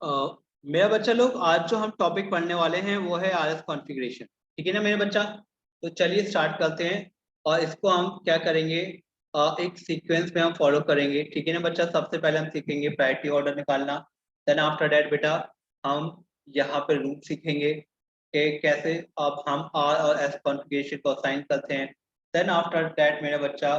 अ, मेरा बच्चा लोग आज जो हम टॉपिक पढ़ने वाले हैं वो है आरएस कॉन्फ़िगरेशन। ठीक है ना मेरे बच्चा? तो चलिए स्टार्ट करते हैं और इसको हम क्या करेंगे, एक सीक्वेंस में हम फॉलो करेंगे। ठीक है ना बच्चा? सबसे पहले हम सीखेंगे प्रायोरिटी ऑर्डर निकालना। देन आफ्टर दैट बेटा हम यहाँ पे रूल सीखेंगे कि कैसे अब हम आर और एस कॉन्फ़िगरेशन को असाइन करते हैं। देन आफ्टर दैट मेरा बच्चा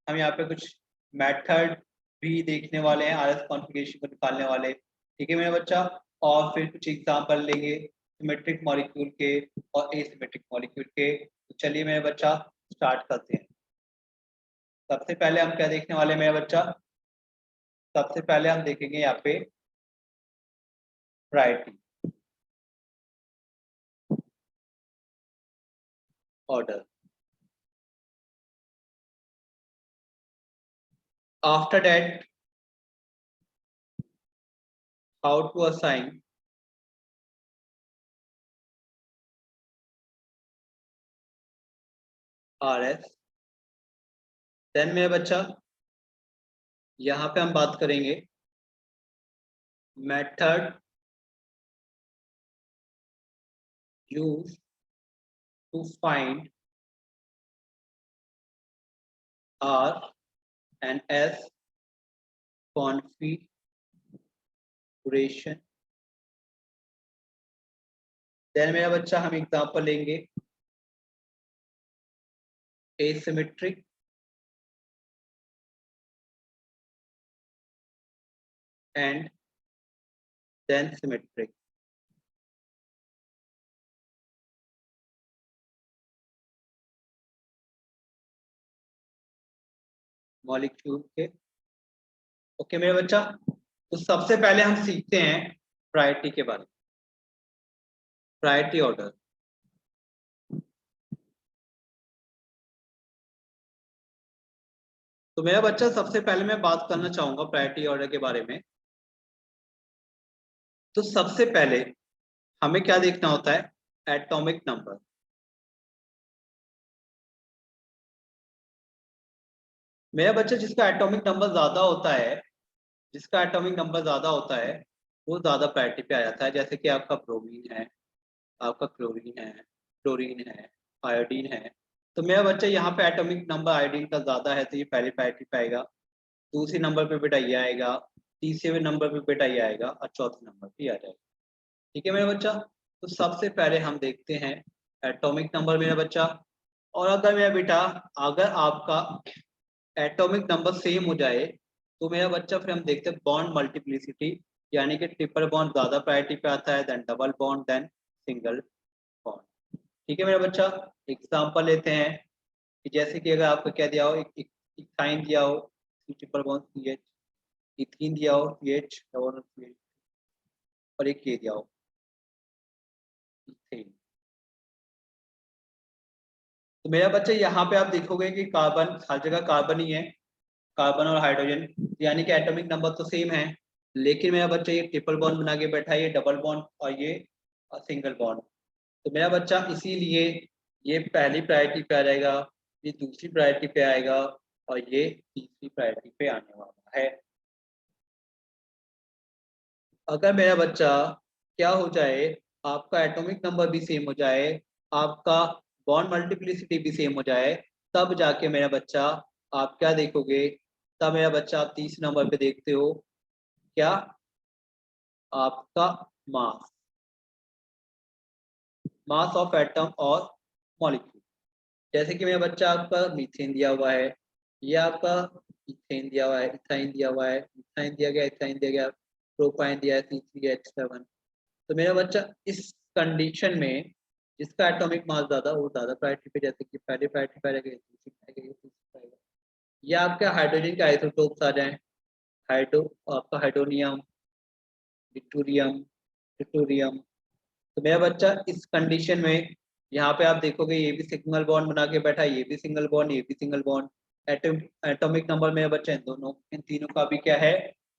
हम यहाँ पे कुछ मेथड भी देखने वाले हैं आरएस कॉन्फ़िगरेशन को निकालने वाले। ठीक है मेरा बच्चा? और फिर कुछ एग्जांपल लेंगे सिमेट्रिक मॉलिक्यूल के और एसिमेट्रिक मॉलिक्यूल के। तो चलिए मेरा बच्चा स्टार्ट करते हैं। सबसे पहले हम क्या देखने वाले हैं मेरा बच्चा? सबसे पहले हम देखेंगे यहाँ पे priority order. After that how to assign RS. Then मेरा बच्चा यहाँ पे हम बात करेंगे method use to find R and S configuration. Then मेरा बच्चा हम एग्जांपल लेंगे asymmetric and then symmetric। Molecule के ओके मेरा बच्चा। तो सबसे पहले हम सीखते हैं प्रायोरिटी के बारे में, प्रायोरिटी ऑर्डर। तो मेरा बच्चा सबसे पहले मैं बात करना चाहूंगा प्रायोरिटी ऑर्डर के बारे में। तो सबसे पहले हमें क्या देखना होता है? Atomic number. मेरा बच्चा जिसका एटॉमिक नंबर ज्यादा होता है, जिसका एटॉमिक नंबर ज्यादा होता है वो ज्यादा प्रायोरिटी पे आ जाता है। जैसे कि आपका ब्रोमीन है, आपका क्लोरीन है, क्लोरीन है, आयोडीन है। तो मेरा बच्चा यहाँ पे एटॉमिक नंबर आयोडीन का ज्यादा है तो ये पहले प्रायोरिटी पे आएगा। दूसरे नंबर पे बेटा ये आएगा, तीसरे नंबर पे बेटा ये आएगा और चौथे नंबर पे ये आ जाएगा। ठीक है मेरा बच्चा? तो सबसे पहले हम देखते हैं एटॉमिक नंबर मेरा बच्चा। और अगर मेरा बेटा अगर आपका एटॉमिक नंबर सेम हो जाए तो मेरा बच्चा फिर हम देखते हैं बॉन्ड मल्टीप्लिसिटी, यानी कि ट्रिपल बॉन्ड ज्यादा प्रायोरिटी पे आता है, then double bond, then single bond. ठीक है मेरा बच्चा? एग्जांपल लेते हैं कि जैसे कि अगर आपको क्या दिया हो, एक इथाइन दिया हो, ट्रिपल बॉन्ड CH, इथीन दिया हो CH डबल CH, और एक ये दिया हो इथेन। तो मेरा बच्चा यहाँ पे आप देखोगे कि कार्बन हर जगह कार्बन ही है, कार्बन और हाइड्रोजन, यानी कि एटॉमिक नंबर तो सेम है। लेकिन मेरा बच्चा ये ट्रिपल बॉन्ड बना के बैठा है, ये डबल बॉन्ड और ये सिंगल बॉन्ड। तो मेरा बच्चा इसीलिए ये पहली प्रायोरिटी पे आ जाएगा, ये दूसरी प्रायोरिटी पे आएगा और ये तीसरी प्रायोरिटी पे आने वाला है। अगर मेरा बच्चा क्या हो जाए, आपका एटॉमिक नंबर भी सेम हो जाए, आपका बॉन्ड मल्टीप्लिसिटी भी सेम हो जाए, तब जाके मेरा बच्चा आप क्या देखोगे? तब मेरा बच्चा आप तीसरे नंबर पे देखते हो क्या? आपका मास, मास ऑफ एटम और मॉलिक्यूल। जैसे कि मेरा बच्चा आपका मीथेन दिया हुआ है, ये आपका इथेन दिया हुआ है, इथाइन दिया हुआ है, इथाइन दिया गया, इथाइन दिया गया, प्रोपाइन दिया है C3H7। तो मेरा बच्चा इस कंडीशन में जिसका एटॉमिक मास ज्यादा वो ज्यादा प्रायोरिटी पे, जैसे कि पहले प्रायोरिटी पे रहेगा, दूसरी पे आएगा, तीसरी पे आएगा। या आपके हाइड्रोजन के आइसोटोप्स आ जाए, हाइड्रो आपका हाइड्रोनियम, डिटूरियम, ट्यूटोरियम। तो मेरा बच्चा इस कंडीशन में यहाँ पे आप देखोगे ये भी सिंगल बॉन्ड बना के बैठा है, ये भी सिंगल बॉन्ड, ये भी सिंगल बॉन्ड। एटॉमिक नंबर मेरा बच्चा इन दोनों इन तीनों का भी क्या है?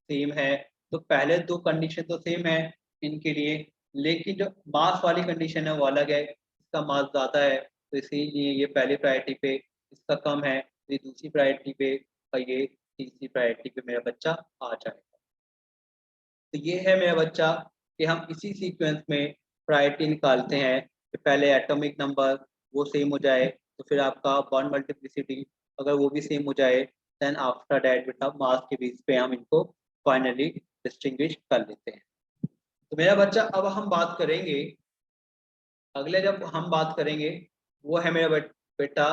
सेम है। तो पहले दो कंडीशन तो सेम है इनके लिए, लेकिन जो मास वाली कंडीशन है वो अलग है, इसका मास ज्यादा है तो इसीलिए ये पहली प्रायोरिटी पे, इसका कम है तो ये दूसरी प्रायोरिटी पे और ये तीसरी प्रायोरिटी पे मेरा बच्चा आ जाएगा। तो ये है मेरा बच्चा कि हम इसी सीक्वेंस में प्रायोरिटी निकालते हैं कि पहले एटॉमिक नंबर वो सेम हो जाए, तो फिर आपका बॉन्ड मल्टीप्लिसिटी अगर वो भी सेम हो जाए, देन आफ्टर दैट बेटा मास के बेस पे हम इनको फाइनली डिस्टिंग्विश कर लेते हैं। तो मेरा बच्चा अब हम बात करेंगे, अगले जब हम बात करेंगे वो है मेरा बेटा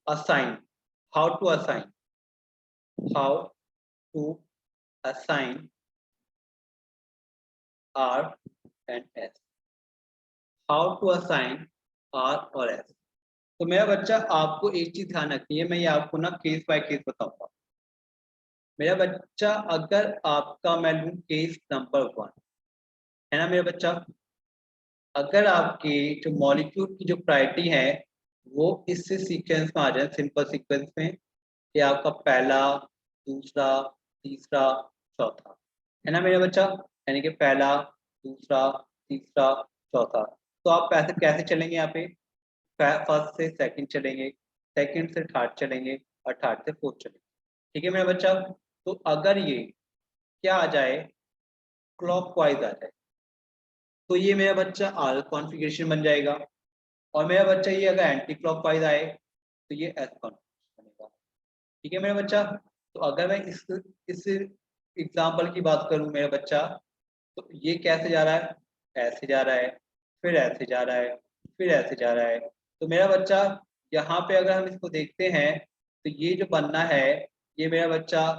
assign, how to assign, how to assign R and S, how to assign R और S। तो मेरा बच्चा आपको एक चीज ध्यान रखनी है, मैं ये आपको ना केस बाय केस बताऊंगा। मेरा बच्चा अगर आपका मैं लूँ केस नंबर 1 है ना मेरा बच्चा, अगर आपकी जो मॉलिक्यूल की जो प्रायोरिटी है वो इस सीक्वेंस में आ जाए, सिंपल सीक्वेंस में, कि आपका पहला, दूसरा, तीसरा, चौथा, है ना मेरा बच्चा, यानी कि पहला, दूसरा, तीसरा, चौथा। तो आप कैसे कैसे चलेंगे यहाँ पे, फर्स्ट से सेकंड चलेंगे, सेकंड से थर्ड चलेंगे और थर्ड से फोर्थ चलेंगे। ठीक है मेरा बच्चा। तो अगर ये क्या आ जाए, क्लॉकवाइज आ जाए, तो ये मेरा बच्चा आर कॉन्फ़िगरेशन बन जाएगा। और मेरा बच्चा ये अगर एंटी क्लॉकवाइज आए तो ये एस कॉन्फ़िगरेशन बनेगा। ठीक है मेरा बच्चा। तो अगर मैं इस एग्जाम्पल की बात करूं मेरा बच्चा, तो ये कैसे जा रहा है, ऐसे जा रहा है, फिर ऐसे जा रहा है, फिर ऐसे जा रहा है। तो मेरा बच्चा यहाँ पे अगर हम इसको देखते हैं तो ये जो बनना है, ये मेरा बच्चा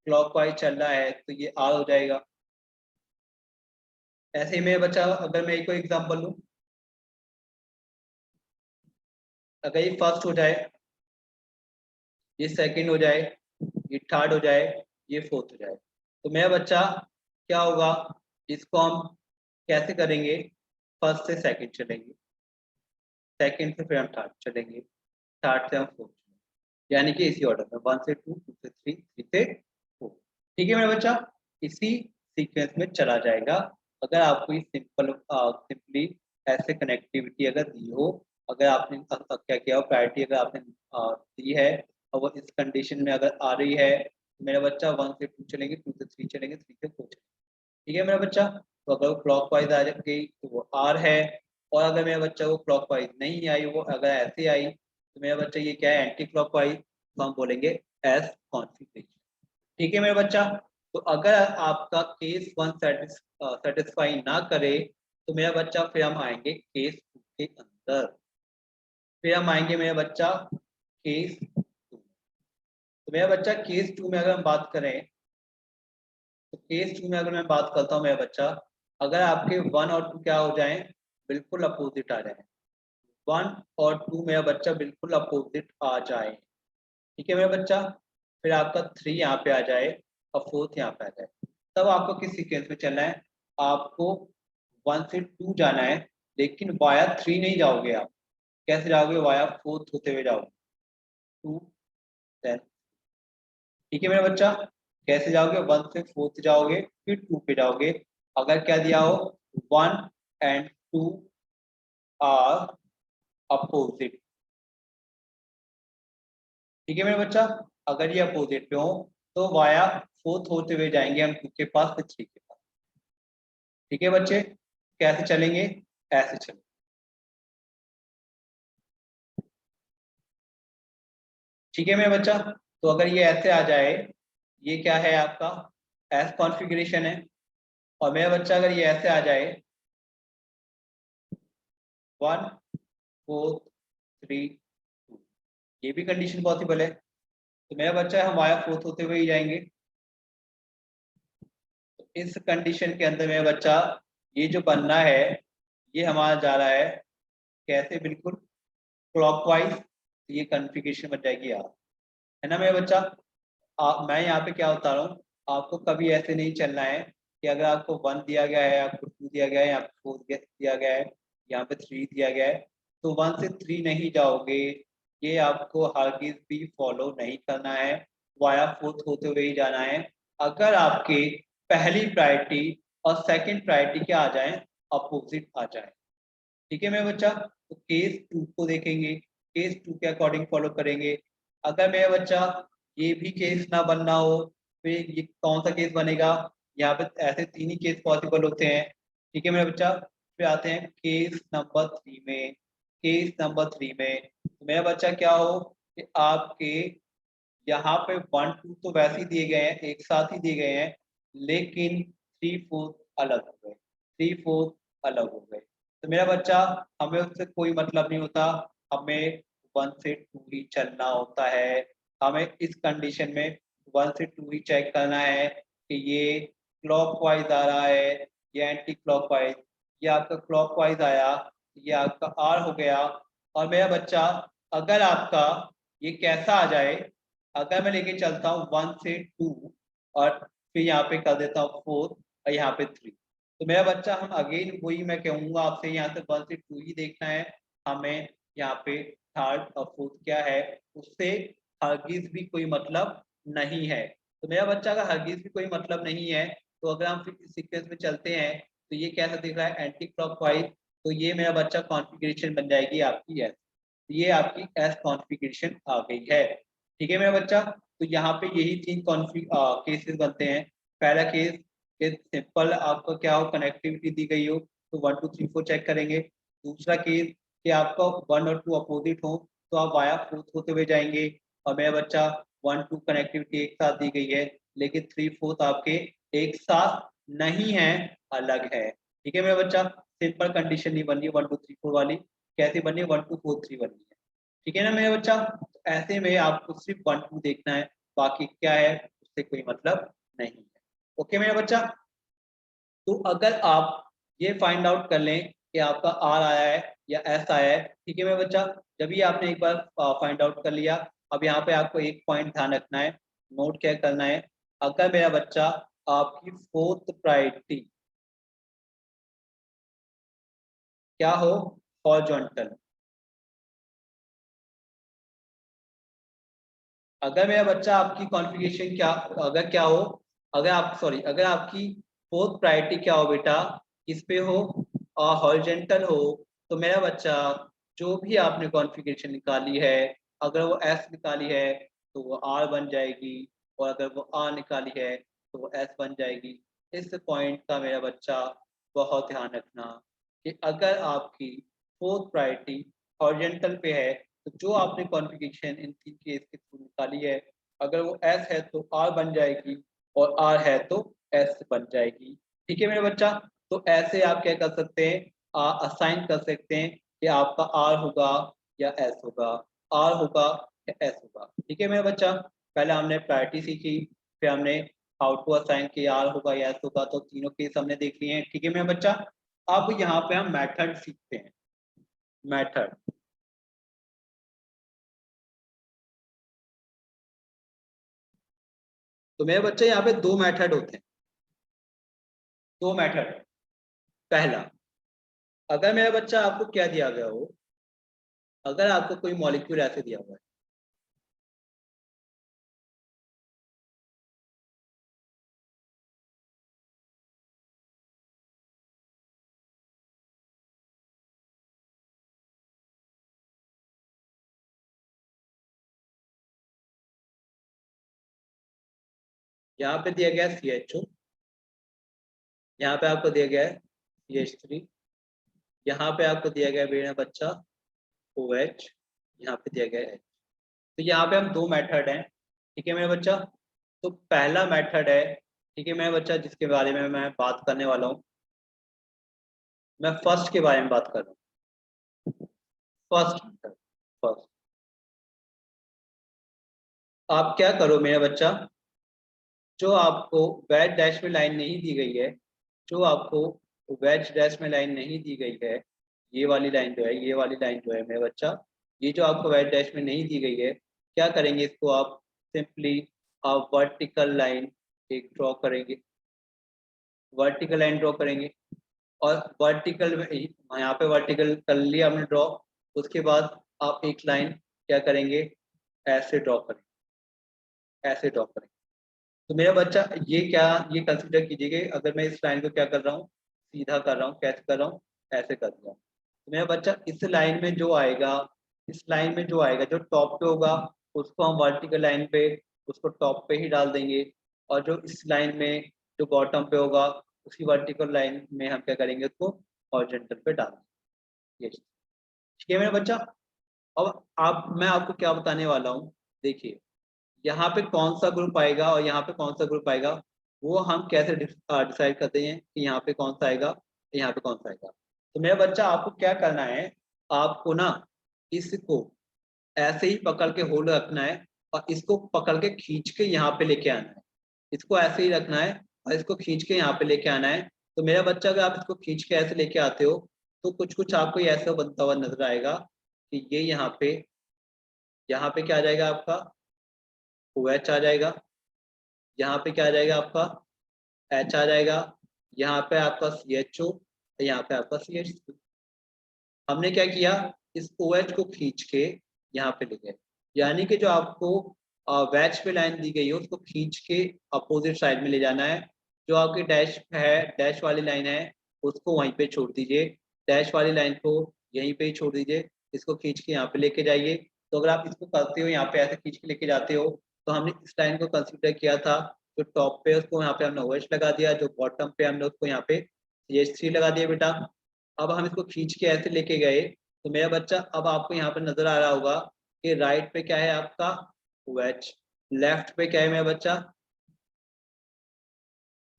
क्लॉकवाइज चल रहा है तो ये आर हो जाएगा। ऐसे ही मेरा बच्चा अगर मैं एक एग्जाम्पल लूँ, अगर ये फर्स्ट हो जाए, ये सेकंड हो जाए, ये थर्ड हो जाए, ये फोर्थ हो जाए, तो मेरा बच्चा क्या होगा, इसको हम कैसे करेंगे, फर्स्ट से सेकंड चलेंगे, सेकंड से फिर हम थर्ड चलेंगे, थर्ड से हम फोर्थ चलेंगे, यानी कि इसी ऑर्डर में 1 से 2, 2 से 3, 3 से 4। ठीक है मेरा बच्चा, इसी सीक्वेंस में चला जाएगा। अगर आपको ये सिंपली ऐसे कनेक्टिविटी अगर दी हो, अगर आपने क्या किया हो, प्रायोरिटी अगर आपने दी है और वो इस कंडीशन में अगर आ रही है, तो मेरा बच्चा 1 से 2 चलेंगे, 2 से 3 चलेंगे, 3 से 4 चलेंगे। ठीक है मेरा बच्चा। तो अगर वो क्लॉकवाइज आ गई तो वो आर है, और अगर मेरा बच्चा वो क्लॉकवाइज नहीं आई, वो अगर ऐसे आई, तो मेरा बच्चा ये क्या है, एंटी क्लॉकवाइज, तो हम बोलेंगे एस कॉन्फिगरेशन। ठीक है मेरा बच्चा। तो अगर आपका केस 1 सेटिस्फाई ना करे, तो मेरा बच्चा फिर हम आएंगे केस 2 के अंदर, फिर हम आएंगे मेरा बच्चा केस 2। तो मेरा बच्चा केस 2 में अगर हम बात करें, तो केस 2 में अगर मैं बात करता हूँ मेरा बच्चा, अगर आपके 1 और 2 क्या हो जाएं, बिल्कुल अपोजिट आ जाए, 1 और 2 मेरा बच्चा बिल्कुल अपोजिट आ जाए। ठीक है मेरा बच्चा। फिर आपका 3 यहाँ पे आ जाए और 4th यहाँ पे आ जाए, तब आपको किस सीक्वेंस में चलना है, आपको 1 से 2 जाना है, लेकिन वाया 3 नहीं जाओगे आप, कैसे जाओगे, वाया 4th होते हुए जाओगे, 2 10। ठीक है मेरा बच्चा, कैसे जाओगे, 1 से 4th जाओगे, फिर 2 पे जाओगे। अगर क्या दिया हो, 1 एंड 2 आर अपोजिट। ठीक है मेरा बच्चा, अगर ये अपोजिट पे हो तो वाया 4th होते हुए जाएंगे हम 2 के पास, फिर 3 के पास। ठीक है बच्चे, कैसे चलेंगे, ऐसे चलेंगे। ठीक है मेरा बच्चा। तो अगर ये ऐसे आ जाए, ये क्या है आपका एस कॉन्फ़िगरेशन है, और मेरा बच्चा अगर ये ऐसे आ जाए 1 4 3 2, ये भी कंडीशन पॉसिबल है। तो मेरा बच्चा हम वाया 4th होते हुए ही जाएंगे। तो इस कंडीशन के अंदर मेरा बच्चा ये जो बनना है, ये हमारा जा रहा है कैसे, बिल्कुल क्लॉकवाइज, ये कॉन्फ़िगरेशन बन जाएगी यार, है ना मेरा बच्चा। मैं यहाँ पे क्या बता रहा हूँ, आपको कभी ऐसे नहीं चलना है कि अगर आपको 1 दिया गया है, आपको 2 दिया गया है, यहाँ पे 4 दिया गया है, यहाँ पे 3 दिया गया है, तो 1 से 3 नहीं जाओगे, ये आपको हरगिज भी फॉलो नहीं करना है, वाया 4th होते हुए ही जाना है। अगर आपके पहली प्रायोरिटी और सेकंड प्रायोरिटी क्या आ जाए, अपोजिट आ जाए। ठीक है मेरा बच्चा। तो केस 2 को देखेंगे, केस 2 के अकॉर्डिंग फॉलो करेंगे। अगर मेरा बच्चा ये भी केस ना बनना हो, फिर ये कौन सा केस बनेगा, यहाँ पे ऐसे 3 ही केस पॉसिबल होते हैं। ठीक है मेरा बच्चा, फिर आते हैं केस नंबर 3 में। केस नंबर 3 में तो मेरा बच्चा क्या हो कि आपके यहाँ पे 1 2 तो वैसे ही दिए गए हैं, एक साथ ही दिए गए हैं, लेकिन 3 4 अलग हो गए, 3 4 अलग हो गए। तो मेरा बच्चा हमें उससे कोई मतलब नहीं होता, हमें 1 से 2 ही चलना होता है। हमें इस कंडीशन में 1 से 2 ही चेक करना है कि ये क्लॉकवाइज आ रहा है या एंटी क्लॉकवाइज। ये आपका क्लॉकवाइज आया, ये आपका आर हो गया। और मेरा बच्चा अगर आपका ये कैसा आ जाए, अगर मैं लेके चलता हूँ 1 से 2 और फिर यहाँ पे कर देता हूँ 4 और यहाँ पे 3, तो मेरा बच्चा हम अगेन वही मैं कहूँगा आपसे, यहाँ से 1 से 2 ही देखना है हमें। यहाँ पे थर्ड और फोर्थ क्या है, उससे हरगिज भी कोई मतलब नहीं है। तो मेरा बच्चा अगर हरगिज भी कोई मतलब नहीं है, तो अगर हम फिर सीक्वेंस में चलते हैं तो ये कैसा दिख रहा है, एंटी क्लॉकवाइज। तो ये मेरा बच्चा कॉन्फ़िगरेशन बन जाएगी आपकी एस, ये आपकी एस कॉन्फ़िगरेशन आ गई है। ठीक है मेरा बच्चा, तो यहाँ पे यही 3 केसेस बनते हैं। पहला केस कि सिंपल आपका क्या हो, कनेक्टिविटी दी गई हो तो 1 2 3 4 चेक करेंगे। दूसरा केस कि आपका 1 और 2 अपोजिट हो तो आप वाया फोर्थ होते हुए जाएंगे। और मेरा बच्चा 1 2 कनेक्टिविटी एक साथ दी गई है, लेकिन 3 4 आपके एक साथ नहीं है, अलग है। ठीक है मेरा बच्चा, सिंपल कंडीशन नहीं बन रही 1 2 3 4 वाली, कैसे बनी है 1 2 4 3 बनी है। ठीक है ना मेरा बच्चा, तो ऐसे में आपको सिर्फ 1 2 देखना है, बाकी क्या है उससे कोई मतलब नहीं है। ओके मेरा बच्चा, तो अगर आप ये फाइंड आउट कर लें कि आपका आर आया है या एस आया है, ठीक है मेरा बच्चा, जब भी आपने एक बार फाइंड आउट कर लिया, अब यहाँ पे आपको एक पॉइंट ध्यान रखना है, नोट क्या करना है। अगर मेरा बच्चा आपकी फोर्थ प्रायोरिटी क्या हो, हॉरिजॉन्टल, अगर मेरा बच्चा आपकी कॉन्फ़िगरेशन क्या, अगर क्या हो, अगर आप सॉरी अगर आपकी फोर्थ प्रायोरिटी क्या हो बेटा, किस पे हो, हॉरिजॉन्टल हो, तो मेरा बच्चा जो भी आपने कॉन्फ़िगरेशन निकाली है, अगर वो एस निकाली है तो वो आर बन जाएगी, और अगर वो आर निकाली है तो वो एस बन जाएगी। इस पॉइंट का मेरा बच्चा बहुत ध्यान रखना कि अगर आपकी फोर्थ प्रायोरिटी हॉरिजॉन्टल पे है, तो जो आपने कॉन्फ़िगरेशन इन 3 केस के थ्रू निकाली है, अगर वो एस है तो आर बन जाएगी, और आर है तो एस बन जाएगी। ठीक है मेरा बच्चा, तो ऐसे आप क्या कर सकते हैं, असाइन कर सकते हैं कि आपका आर होगा या एस होगा, आर होगा या एस होगा। ठीक है मेरा बच्चा, पहले हमने प्रायोरिटी सीखी, फिर हमने हाउ टू असाइन कि आर होगा या एस होगा, तो तीनों केस हमने देख लिए हैं। ठीक है मेरा बच्चा, अब यहाँ पे हम मेथड सीखते हैं। मेथड, तो मेरे बच्चे यहाँ पे दो मेथड होते हैं, दो मेथड। पहला, अगर मेरा बच्चा आपको क्या दिया गया हो, अगर आपको कोई मॉलिक्यूल ऐसे दिया हुआ है, यहाँ पे दिया गया CHO, यहाँ पे आपको दिया गया है CH3, यहाँ पे आपको दिया गया मेरा बच्चा OH, यहाँ पे दिया गया है H। तो यहाँ पे हम दो मेथड हैं। ठीक है मेरा बच्चा, तो पहला मेथड है, ठीक है मेरा बच्चा, जिसके बारे में मैं बात करने वाला हूँ, मैं फर्स्ट के बारे में बात कर रहा हूँ। फर्स्ट मेथड, फर्स्ट, आप क्या करो मेरा बच्चा, जो आपको वेज डैश में लाइन नहीं दी गई है, जो आपको वेज डैश में लाइन नहीं दी गई है, ये वाली लाइन जो है, ये वाली लाइन जो है मेरा बच्चा, ये जो आपको वेज डैश में नहीं दी गई है, क्या करेंगे, इसको आप सिंपली आप वर्टिकल लाइन एक ड्रॉ करेंगे, वर्टिकल लाइन ड्रॉ करेंगे, और वर्टिकल में यहाँ पे वर्टिकल कर लिया हमने ड्रॉ, उसके बाद आप एक लाइन क्या करेंगे, ऐसे ड्रॉ करेंगे, ऐसे ड्रॉ करेंगे। तो मेरा बच्चा ये क्या, ये कंसिडर कीजिए, अगर मैं इस लाइन को क्या कर रहा हूँ, सीधा कर रहा हूँ, कैसे कर रहा हूँ, ऐसे कर रहा हूँ। तो मेरा बच्चा इस लाइन में जो आएगा, इस लाइन में जो आएगा, जो टॉप पे होगा, उसको हम वर्टिकल लाइन पे, उसको टॉप पे ही डाल देंगे, और जो इस लाइन में जो बॉटम पे होगा, उसी वर्टिकल लाइन में हम क्या करेंगे, उसको हॉरिजॉन्टल पे डाल देंगे। ये ठीक है मेरा बच्चा। अब मैं आपको क्या बताने वाला हूँ, देखिए यहाँ पे कौन सा ग्रुप आएगा और यहाँ पे कौन सा ग्रुप आएगा, वो हम कैसे डिसाइड करते हैं कि यहाँ पे कौन सा आएगा, यहाँ पे कौन सा आएगा। तो मेरा बच्चा आपको क्या करना है, आपको ना इसको ऐसे ही पकड़ के होल्ड रखना है और इसको पकड़ के खींच के यहाँ पे लेके आना है। इसको ऐसे ही रखना है और इसको खींच के यहाँ पे लेके आना है। तो मेरा बच्चा अगर आप इसको खींच के ऐसे लेके आते हो तो कुछ कुछ आपको ऐसा बनता हुआ नजर आएगा कि ये यहाँ पे क्या आ जाएगा आपका, OH आ जाएगा। यहाँ पे क्या आ जाएगा आपका, H आ जाएगा। यहाँ पे आपका CHO, यहाँ पे आपका CH2। हमने क्या किया, इस OH को खींच के यहाँ पे ले गए, यानी कि जो आपको वैच पे लाइन दी गई है उसको खींच के अपोजिट साइड में ले जाना है। जो आपकी डैश है, डैश वाली लाइन है, उसको वहीं पे छोड़ दीजिए। डैश वाली लाइन को यहीं पे ही छोड़ दीजिए, इसको खींच के यहाँ पे लेके जाइए। तो अगर आप इसको करते हो, यहाँ पे ऐसे खींच के लेके जाते हो, तो हमने इस लाइन को कंसिडर किया था। जो टॉप पे उसको यहाँ पे हमने OH लगा दिया, जो बॉटम पे हमने उसको यहाँ पे CH3 लगा दिया बेटा। अब हम इसको खींच के ऐसे लेके गए, तो मेरा बच्चा अब आपको यहाँ पे नजर आ रहा होगा कि राइट पे क्या है आपका OH, लेफ्ट पे क्या है मेरा बच्चा,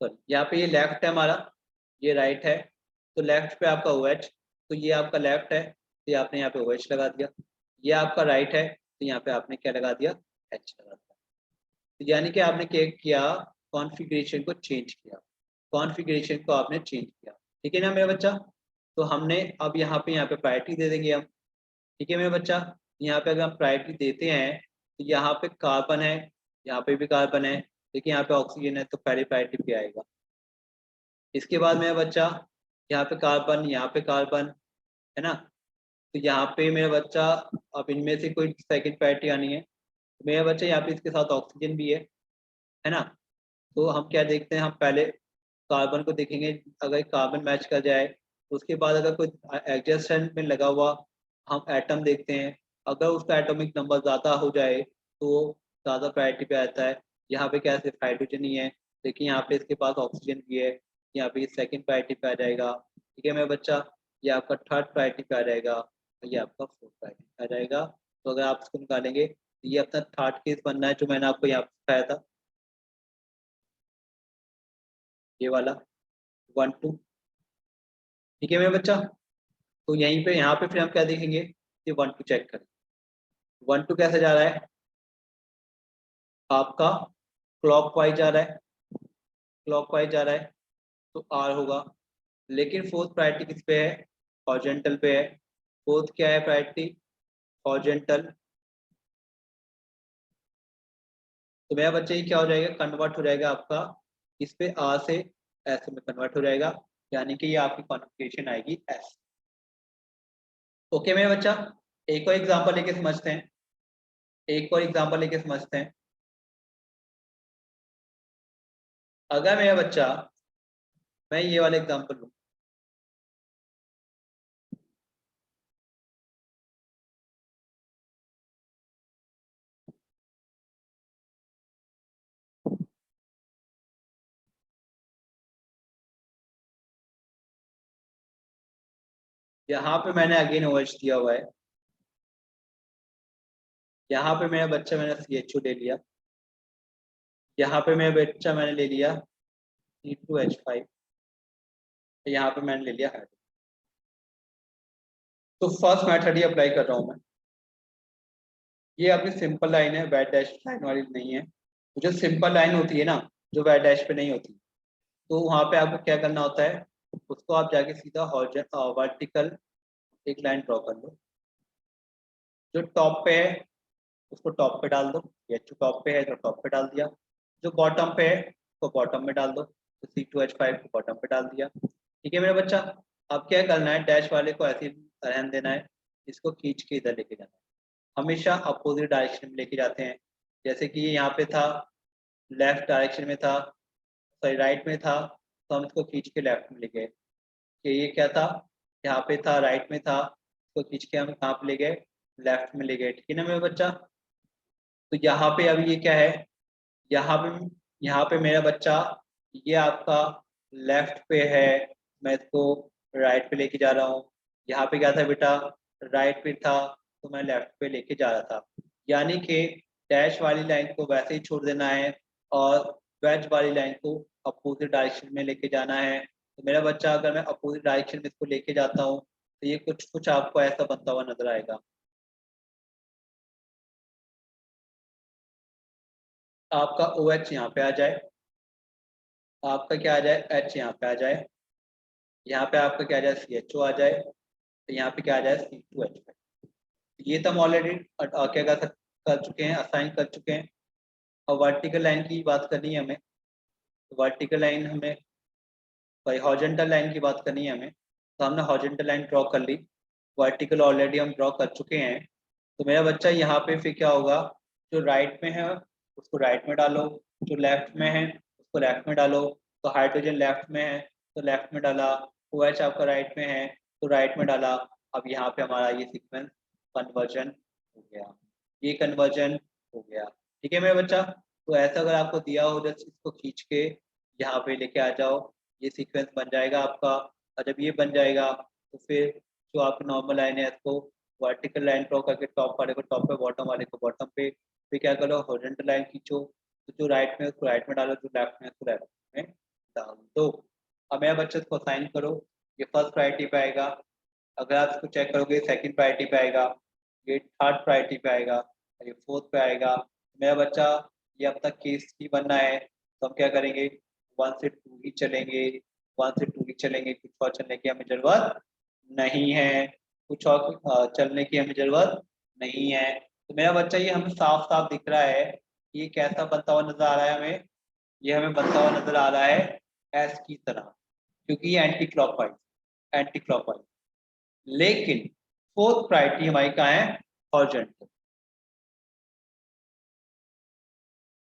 सॉरी यहाँ पे ये लेफ्ट है हमारा, ये राइट है। तो लेफ्ट पे आपका OH, तो ये आपका लेफ्ट है तो ये आपने यहाँ पे OH लगा दिया। ये आपका राइट है तो यहाँ पे आपने क्या लगा दिया, H लगा दिया। तो यानी कि आपने क्या किया, कॉन्फ़िगरेशन को चेंज किया, कॉन्फ़िगरेशन को आपने चेंज किया। ठीक है ना मेरा बच्चा। तो हमने अब यहाँ पे प्रायोरिटी दे देंगे हम। ठीक है मेरा बच्चा। यहाँ पे अगर हम प्रायोरिटी देते हैं तो यहाँ पे कार्बन है, यहाँ पे भी कार्बन है, लेकिन यहाँ पे ऑक्सीजन है तो पहले प्रायोरिटी पे आएगा। इसके बाद मेरा बच्चा यहाँ पे कार्बन, यहाँ पे कार्बन है ना, तो यहाँ पे मेरा बच्चा अब इनमें से कोई सेकंड प्रायोरिटी आनी है। तो मेरा बच्चा यहाँ पे इसके साथ ऑक्सीजन भी है ना। तो हम क्या देखते हैं, हम पहले कार्बन को देखेंगे, अगर कार्बन मैच कर जाए तो उसके बाद अगर कोई एडजस्टेंट में लगा हुआ हम एटम देखते हैं, अगर उसका एटॉमिक नंबर ज़्यादा हो जाए तो ज़्यादा प्रायोरिटी पे आता है। यहाँ पे क्या सिर्फ हाइड्रोजन ही है, लेकिन यहाँ पे इसके पास ऑक्सीजन भी है, यहाँ पे सेकंड प्रायोरिटी पे आ जाएगा। ठीक है मेरा बच्चा, ये आपका थर्ड प्रायोरिटी पे आ जाएगा, ये आपका फोर्थ प्रायोरिटी पे आ जाएगा। तो अगर आप इसको निकालेंगे तो ये अपना थर्ड केस बनना है जो मैंने आपको यहाँ पे सिखाया था, ये वाला 1 2। ठीक है मेरा बच्चा। तो यहीं पे यहाँ पे फिर हम क्या देखेंगे कि 1 2 चेक करें। 1 2 कैसे जा रहा है आपका, क्लॉकवाइज जा रहा है, क्लॉकवाइज जा रहा है तो R होगा। लेकिन फोर्थ प्रायोरिटी किस पे है, हॉरिजॉन्टल पे है। फोर्थ क्या है प्रायोरिटी, हॉरिजॉन्टल। तो मेरा बच्चा ये क्या हो जाएगा, कन्वर्ट हो जाएगा आपका इस पे R से S में कन्वर्ट हो जाएगा, यानी कि ये आपकी कॉन्फ़िगरेशन आएगी S। ओके मेरा बच्चा, एक और एग्जांपल लेके समझते हैं, एक और एग्जांपल लेके समझते हैं। अगर मेरा बच्चा, मैं ये वाला एग्जांपल लूं, यहाँ पे मैंने अगेन OH दिया हुआ है, यहाँ पे मेरा बच्चा मैंने CHO ले लिया, यहाँ पे मेरा बच्चा मैंने ले लिया C2H5, यहाँ पे मैंने ले लिया हाइड्रोजन। तो फर्स्ट मेथड ही अप्लाई कर रहा हूँ मैं। ये अपनी सिंपल लाइन है, वेट डैश लाइन वाली नहीं है। तो जो सिंपल लाइन होती है ना, जो वेट डैश पे नहीं होती, तो वहां पे आपको क्या करना होता है, उसको आप जाके सीधा वर्टिकल एक लाइन ड्रॉ कर लो। जो टॉप पे है उसको टॉप पे डाल दो, या जो टॉप पे है तो टॉप पे डाल दिया। जो बॉटम पे है उसको बॉटम में डाल दो, तो C2H5 को बॉटम पे डाल दिया। ठीक है मेरा बच्चा। अब क्या करना है, डैश वाले को ऐसे रहने देना है, इसको खींच के इधर लेके जाना है। हमेशा अपोजिट डायरेक्शन में लेके जाते हैं। जैसे कि ये यहाँ पे था, लेफ्ट डायरेक्शन में था, सॉरी राइट में था, तो हम इसको खींच के लेफ्ट में ले गए। कि ये क्या था, यहाँ पे था, राइट में था, इसको खींच के हम कहाँ पे ले गए, लेफ्ट में ले गए। ठीक है ना मेरा बच्चा। तो यहाँ पे अभी ये क्या है, यहाँ पे मेरा बच्चा, ये आपका लेफ्ट पे है, मैं इसको राइट पे लेके जा रहा हूँ। यहाँ पे क्या था बेटा, राइट पे था तो मैं लेफ्ट पे लेके जा रहा था। यानी कि डैश वाली लाइन को वैसे ही छोड़ देना है और वेज वाली लाइन को अपोजिट डायरेक्शन में लेके जाना है। तो मेरा बच्चा अगर मैं अपोजिट डायरेक्शन में इसको लेके जाता हूँ तो ये कुछ कुछ आपको ऐसा बनता हुआ नजर आएगा। आपका ओ एच यहाँ पे आ जाए, आपका क्या आ जाए, एच यहाँ पे आ जाए, यहाँ पे आपका क्या आ जाए, सी एच ओ आ जाए, तो यहाँ पे क्या आ जाए, सी टू एच। ये तो हम ऑलरेडी क्या कर चुके हैं, असाइन कर चुके हैं। और वर्टिकल लाइन की बात करनी है हमें, तो वर्टिकल लाइन हमें भाई हॉरिजॉन्टल लाइन की बात करनी है हमें, तो हमने हॉरिजॉन्टल लाइन ड्रॉ कर ली, वर्टिकल ऑलरेडी हम ड्रॉ कर चुके हैं। तो मेरा बच्चा यहाँ पे फिर क्या होगा, जो राइट में है उसको राइट में डालो, जो लेफ्ट में है उसको लेफ्ट में डालो। तो हाइड्रोजन लेफ्ट में है तो लेफ्ट में डाला, ओ एच आपका राइट में है तो राइट में डाला। अब यहाँ पे हमारा ये सीक्वेंस कन्वर्जन हो गया, ये कन्वर्जन हो गया। ठीक है मेरा बच्चा, तो ऐसा अगर आपको दिया हो जैसे इसको खींच के यहाँ पे लेके आ जाओ, ये सीक्वेंस बन जाएगा आपका। और जब ये बन जाएगा तो फिर जो आपकी नॉर्मल लाइन है इसको वर्टिकल लाइन ड्रॉ करके टॉप वाले को टॉप पे, बॉटम वाले को बॉटम पे, फिर क्या करो हॉरिजॉन्टल लाइन खींचो, तो जो राइट में उसको राइट में डालो, जो लेफ्ट में उसको लेफ्ट में डाल दो। अब मेरा बच्चे को साइन करो, ये फर्स्ट प्रायोरिटी पे आएगा। अगर आप इसको चेक करोगे सेकंड प्रायोरिटी पे आएगा, ये थर्ड प्रायोरिटी पे आएगा और ये फोर्थ पे आएगा। मेरा बच्चा ये अब तक केस ही बनना है तो हम क्या करेंगे, 1 से 2 ही चलेंगे, 1 से 2 ही चलेंगे, कुछ और चलने की हमें जरूरत नहीं है, कुछ और चलने की हमें जरूरत नहीं है। तो मेरा बच्चा ये हमें साफ साफ दिख रहा है, ये कैसा बनता हुआ नजर आ रहा है हमें, ये हमें बनता हुआ नजर आ रहा है एस की तरह, क्योंकि ये एंटी क्लॉकवाइज, एंटी क्लॉकवाइज। लेकिन फोर्थ प्रायोरिटी हमारी कहाँ है, हॉरिजॉन्टल।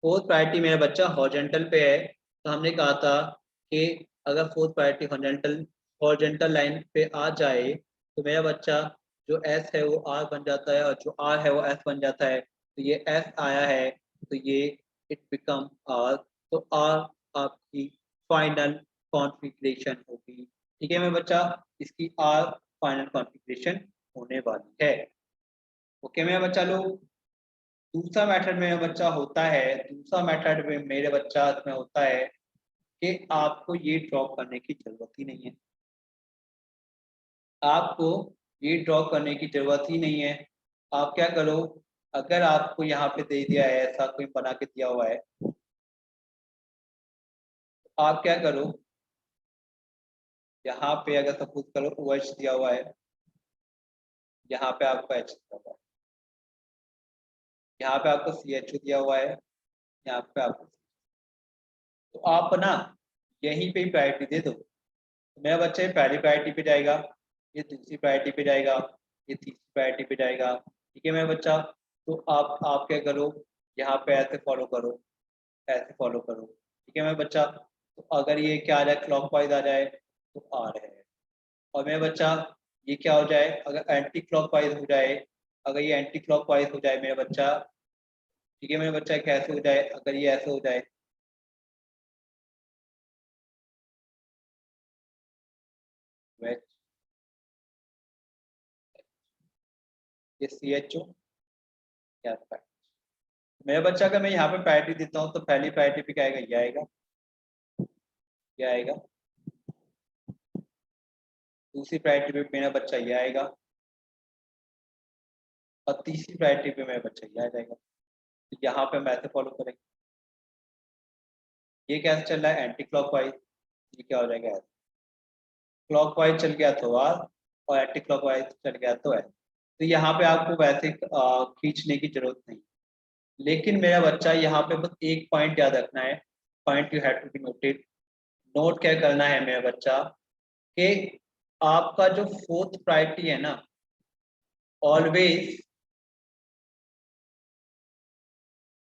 फोर्थ प्रायोरिटी मेरा बच्चा हॉरिजॉन्टल पे है, तो हमने कहा था कि अगर fourth priority horizontal horizontal line पे आ जाए तो मेरा बच्चा जो एस है वो आर बन जाता है और जो आर है वो एस बन जाता है। तो ये एस आया है तो ये इट बिकम आर, तो आर आपकी फाइनल कॉन्फ़िगरेशन होगी। ठीक है मेरा बच्चा, इसकी आर फाइनल कॉन्फ़िगरेशन होने वाली है। ओके मेरा बच्चा लोग, दूसरा मेथड मेरा बच्चा होता है, दूसरा मेथड में मेरे बच्चा में होता है कि आपको ये ड्रॉ करने की जरूरत ही नहीं है, आपको ये ड्रॉ करने की जरूरत ही नहीं है। आप क्या करो, अगर आपको यहाँ पे दे दिया है ऐसा कोई बना के दिया हुआ है, तो आप क्या करो, यहाँ पे अगर सपोज करो ओ एच दिया हुआ है, यहाँ पे आपको एच दिया हुआ है, यहाँ पे आपको सी एच दिया हुआ है, यहाँ पे आपको, तो आप ना यहीं पे ही प्रायोरिटी दे दो। तो मेरा बच्चा ये पहली प्रायोरिटी पे जाएगा, ये दूसरी प्रायोरिटी पे जाएगा, ये तीसरी प्रायोरिटी पे जाएगा। ठीक है मेरा बच्चा, तो आप क्या करो, यहाँ पे ऐसे फॉलो करो, ऐसे फॉलो करो। ठीक है मेरा बच्चा, तो अगर ये क्या आ जाए, क्लॉकवाइज आ जाए तो आर है, और मेरा बच्चा ये क्या हो जाए, अगर एंटी क्लॉकवाइज हो जाए, अगर ये एंटी क्लॉकवाइज हो जाए मेरा बच्चा, ठीक है मेरा बच्चा कैसे हो जाए, अगर ये ऐसे हो जाए, ये सी एच ओ, मेरा बच्चा अगर मैं यहाँ पे प्रायोरिटी देता हूँ तो पहली प्रायोरिटी पे क्या आएगा, ये आएगा, ये आएगा। दूसरी प्रायोरिटी पे मेरा बच्चा ये आएगा और तीसरी प्रायोरिटी पे मेरा बच्चा ये आ जाएगा। तो यहाँ पे हम ऐसे फॉलो करेंगे, ये कैसे चल रहा है एंटी क्लॉकवाइज, ये क्या हो जाएगा ऐसे, क्लॉकवाइज चल गया तो आर और एंटी क्लॉकवाइज चल गया तो एस। तो यहाँ पे आपको वैसे खींचने की जरूरत नहीं, लेकिन मेरा बच्चा यहाँ पे बस एक पॉइंट याद रखना है, point you have to be noted. Note क्या करना है मेरा बच्चा, कि आपका जो फोर्थ प्रायोरिटी है ना, ऑलवेज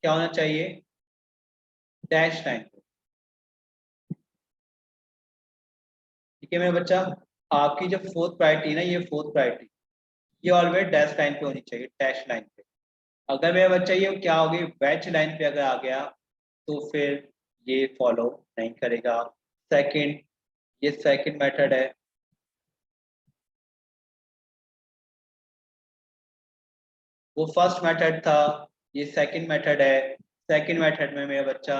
क्या होना चाहिए, डैश लाइन पे। ठीक है मेरा बच्चा, आपकी जो फोर्थ प्रायोरिटी ना, ये फोर्थ प्रायोरिटी ये ऑलवेज डैश लाइन पे होनी चाहिए, डैश लाइन पे। अगर मेरा बच्चा ये क्या होगी, वेज लाइन पे अगर आ गया तो फिर ये फॉलो नहीं करेगा, सेकंड, ये सेकंड मेथड है। वो फर्स्ट मेथड था, ये सेकंड मेथड है। सेकंड मेथड में मेरा बच्चा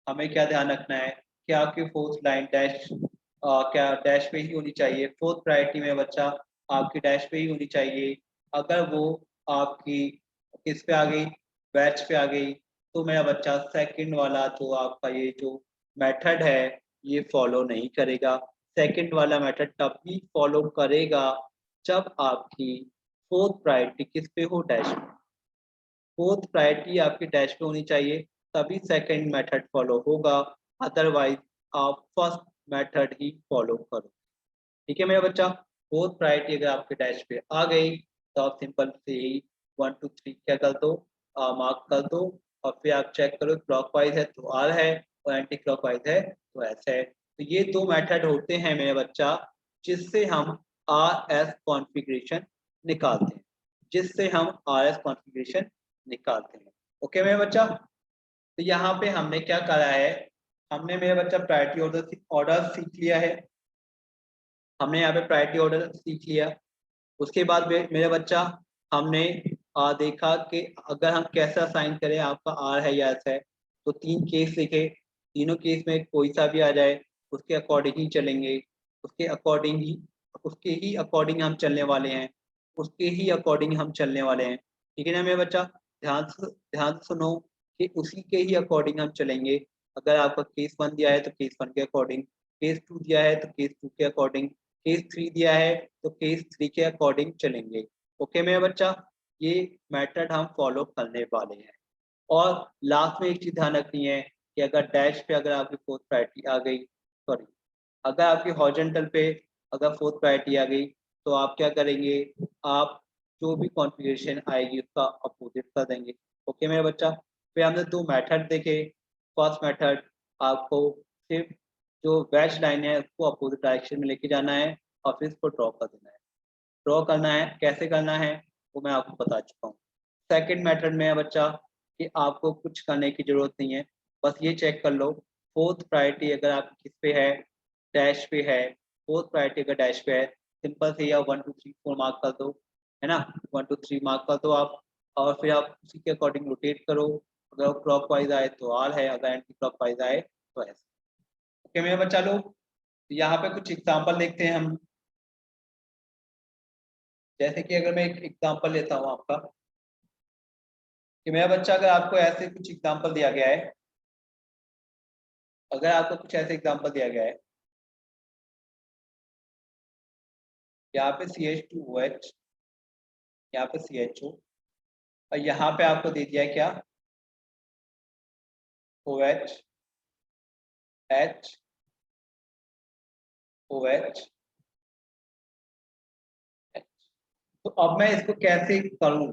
हमें क्या ध्यान रखना है कि आपकी फोर्थ लाइन डैश क्या डैश पे ही होनी चाहिए। फोर्थ प्रायोरिटी में बच्चा आपकी डैश पे ही होनी चाहिए। अगर वो आपकी किस पे आ गई, बैच पे आ गई, तो मेरा बच्चा सेकंड वाला जो आपका ये जो मेथड है ये फॉलो नहीं करेगा। सेकंड वाला मेथड तब भी फॉलो करेगा जब आपकी फोर्थ प्रायोरिटी किस पे हो, डैश पे। फोर्थ प्रायोरिटी आपकी डैश पे होनी चाहिए, तभी सेकंड मेथड फॉलो होगा, अदरवाइज आप फर्स्ट मेथड ही फॉलो करो। ठीक है मेरा बच्चा, फोर्थ प्रायोरिटी अगर आपके डैश पे आ गई तो आप सिंपल से ही 1 2 3 क्या कर दो, मार्क कर दो, और फिर आप चेक करो क्लॉकवाइज है तो आर है और एंटी क्लॉकवाइज है तो एस है। तो ये दो मेथड होते हैं मेरा बच्चा जिससे हम आर एस कॉन्फ़िगरेशन निकालते हैं, जिससे हम आर एस कॉन्फ़िगरेशन निकालते हैं। ओके मेरा बच्चा, तो यहाँ पे हमने क्या करा है, हमने मेरा बच्चा प्रायोरिटी ऑर्डर सीख लिया है। हमने यहाँ पे प्रायोरिटी ऑर्डर सीख लिया। उसके बाद मेरा बच्चा हमने देखा कि अगर हम कैसे असाइन करें, आपका आर है या एस है, तो तीन केस लिखे, तीनों केस में कोई सा भी आ जाए उसके अकॉर्डिंग ही चलेंगे, उसके ही अकॉर्डिंग हम चलने वाले हैं, उसके ही अकॉर्डिंग हम चलने वाले हैं। ठीक है ना मेरा बच्चा, ध्यान से सुनो कि उसी के ही अकॉर्डिंग हम चलेंगे। अगर आपका केस 1 दिया है तो केस 1 के अकॉर्डिंग, केस 2 दिया है तो केस 2 के अकॉर्डिंग, केस 3 दिया है तो केस 3 के अकॉर्डिंग चलेंगे। ओके मेरा बच्चा, ये मेथड हम फॉलो करने वाले हैं। और लास्ट में एक चीज ध्यान रखनी है कि अगर डैश पे अगर आपकी फोर्थ प्रायोरिटी आ गई, सॉरी, अगर आपकी हॉरिजॉन्टल पे अगर फोर्थ प्रायोरिटी आ गई तो आप क्या करेंगे, आप जो भी कॉन्फ़िगरेशन आएगी उसका अपोजिट कर देंगे। ओके मेरा बच्चा, फिर हमने दो मेथड देखे। फर्स्ट मेथड आपको सिर्फ जो वैच लाइन है उसको अपोजिट डायरेक्शन में लेके जाना है और फिर इसको ड्रॉ कर देना है। ड्रॉ करना है, कैसे करना है वो मैं आपको बता चुका हूँ। सेकंड मेथड में है बच्चा कि आपको कुछ करने की जरूरत नहीं है, बस ये चेक कर लो फोर्थ प्रायोरिटी अगर आप किस पे है, डैश पे है। फोर्थ प्रायोरिटी अगर डैश पे है, सिंपल से या 1 2 3 4 मार्क कर दो, है ना, 1 2 3 मार्क कर दो आप, और फिर आप उसी के अकॉर्डिंग रोटेट करो। अगर क्लॉक वाइज आए तो आर है, अगर एंटी क्लॉक वाइज आए तो एस। ओके मेरे बच्चा लोग, यहाँ पे कुछ एग्जाम्पल देखते हैं हम। जैसे कि अगर मैं एक एग्जांपल लेता हूँ आपका, कि मेरा बच्चा अगर आपको ऐसे कुछ एग्जांपल दिया गया है, अगर आपको कुछ ऐसे एग्जांपल दिया गया है, यहाँ पे CH2OH, यहाँ पे CHO, और यहाँ पे आपको दे दिया है क्या, OH H OH H। तो अब मैं इसको कैसे करूँ,